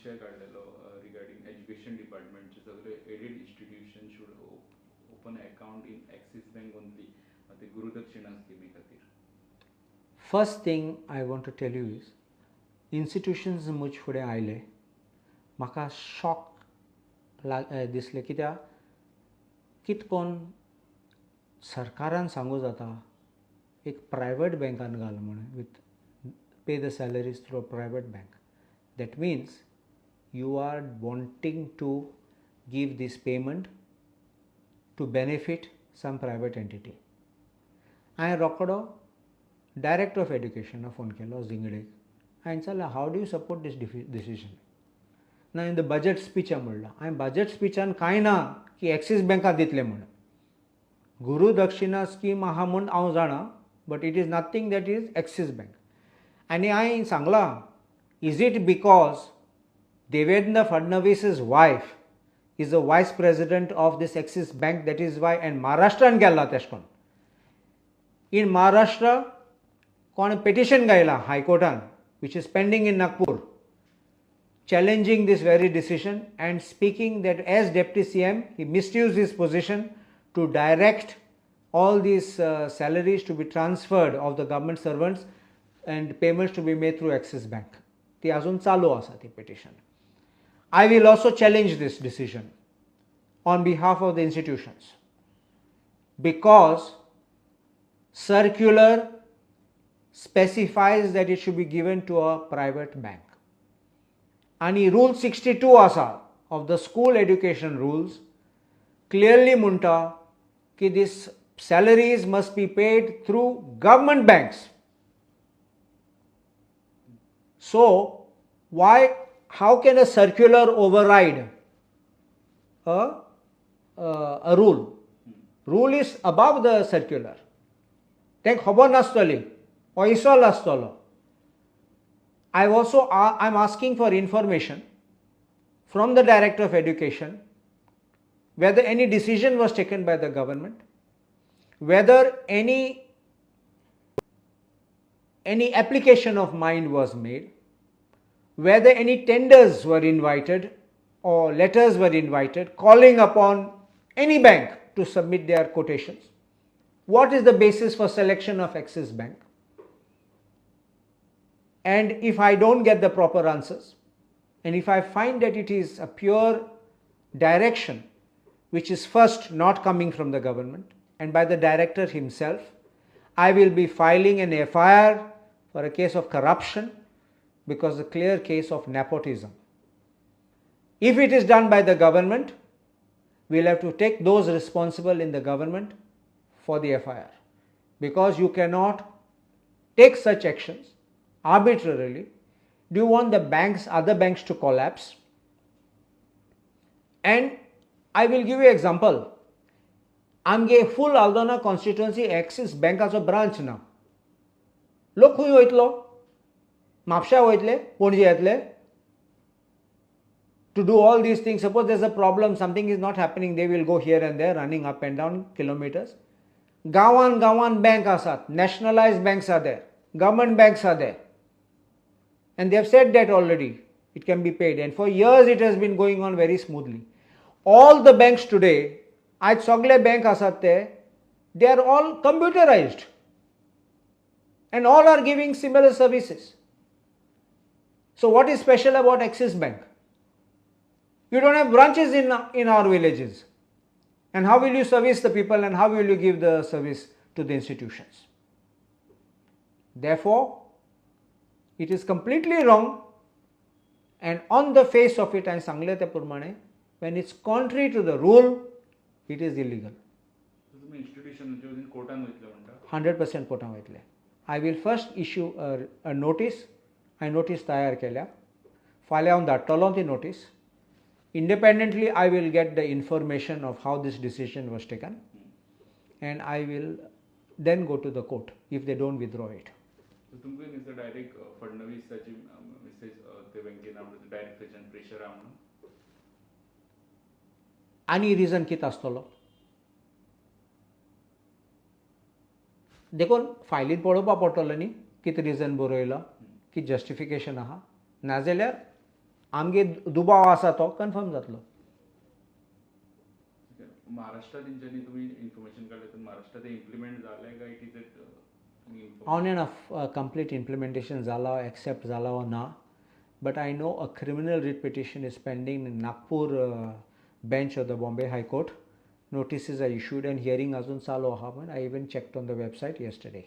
विषय काढलेलो regarding education डिपार्टमेंटचे सगळे aided institution should open account in Axis bank only ते गुरुदक्षिणा स्किमी खातीर. First thing I want to tell you is institutions मुज फुडें आयले म्हाका शॉक दिसले कित्याक कितकोन सरकारान सांगू जाता एक प्रायवेट बँकान घाल म्हणून with pay the salaries through a private bank. That means you are wanting to give these payment to benefit some private entity. हांवें रोखडो डायरेक्टर ऑफ एड्युकेशनाक फोन केलो जिंगडेक. हांवें विचारलें how do you support these decision. ना in the budget स्पीचान म्हणलां. हांवें बजेट स्पीचान कांय ना की एक्सीस बँकाक दितले म्हणून. गुरुदक्षिणा स्कीम आहा म्हूण हांव जाणा but it is nothing that is Axis bank. आनी हांवें सांगलां is it because Devendra Fadnavis's wife is the vice president of this Axis Bank, that is why, and Maharashtraन गेला तेशकोन. In Maharashtra कोण petition गायला High Courtan which is pending in Nagpur challenging this very decision and speaking that as Deputy CM he misused his position to direct all these salaries to be transferred of the government servants and payments to be made through Axis Bank. ती अजून चालू आसा ती petition. I will also challenge this decision on behalf of the institutions because circular specifies that it should be given to a private bank. And Rule 62 asa of the school education rules clearly munta ki these salaries must be paid through government banks. So how can a circular override a rule? Rule is above the circular. Take खबर नासतली पैसो नासतलो. I'm asking for information from the Director of Education whether any decision was taken by the government, whether any application of mine was made, whether any tenders were invited or letters were invited calling upon any bank to submit their quotations. What is the basis for selection of Axis Bank? And if I don't get the proper answers, and if I find that it is a pure direction which is first not coming from the government and by the director himself, I will be filing an FIR for a case of corruption because a clear case of nepotism. If it is done by the government, we will have to take those responsible in the government for the FIR because you cannot take such actions arbitrarily. Do you want the banks, other banks to collapse? And I will give you an example. आमगे full Aldona constituency Axis Bankaचो branch ना. लोक खंय वयतलो? म्हापशा वयतले, पणजे येतले. To do all these things, suppose there's a problem, something is not happening, they will go here and there, running up and down kilometers. Gawan bank asat, nationalized banks are there, government banks are there. And they have said that already, it can be paid. And for years it has been going on very smoothly. All the banks today, आज सगळे bank asat they are all computerized. And all are giving similar services. So what is special about Axis Bank? You don't have branches in our villages. And how will you service the people and how will you give the service to the institutions? Therefore, it is completely wrong and on the face of it, when it's contrary to the rule, it is illegal. 100% कोर्टान वयतले. I will first issue a notice. I notice तयार केल्या. फाल्यां हांव धाडटलों ती notice. Independently, I will get the information of how this decision was taken and I will then go to the court if they don't withdraw it. So, तुमकां is the direct फडणवीसाची message ते बँकेन आमचे direct त्याच्यान pressure आ म्हणून आनी reason कितें आसतलो? देखून फायलीन पळोवपा पडटलो न्ही कितें रिजन बरयलो, कितें जस्टिफिकेशन आहा. नाजाल्यार आमगे दुबाव आसा तो कन्फर्म जातलो. महाराष्ट्रात तेंच्यांनी तुम्ही इन्फॉर्मेशन काढलं तर महाराष्ट्रात ते इम्प्लिमेंट झालंय का it is on end of complete implementation जाला एक्सेप्ट जाला वा ना. But I know a criminal writ petition is pending in Nagpur bench of the Bombay High Court. Notices are issued and hearing azun चालू आहा. I even checked on the website yesterday.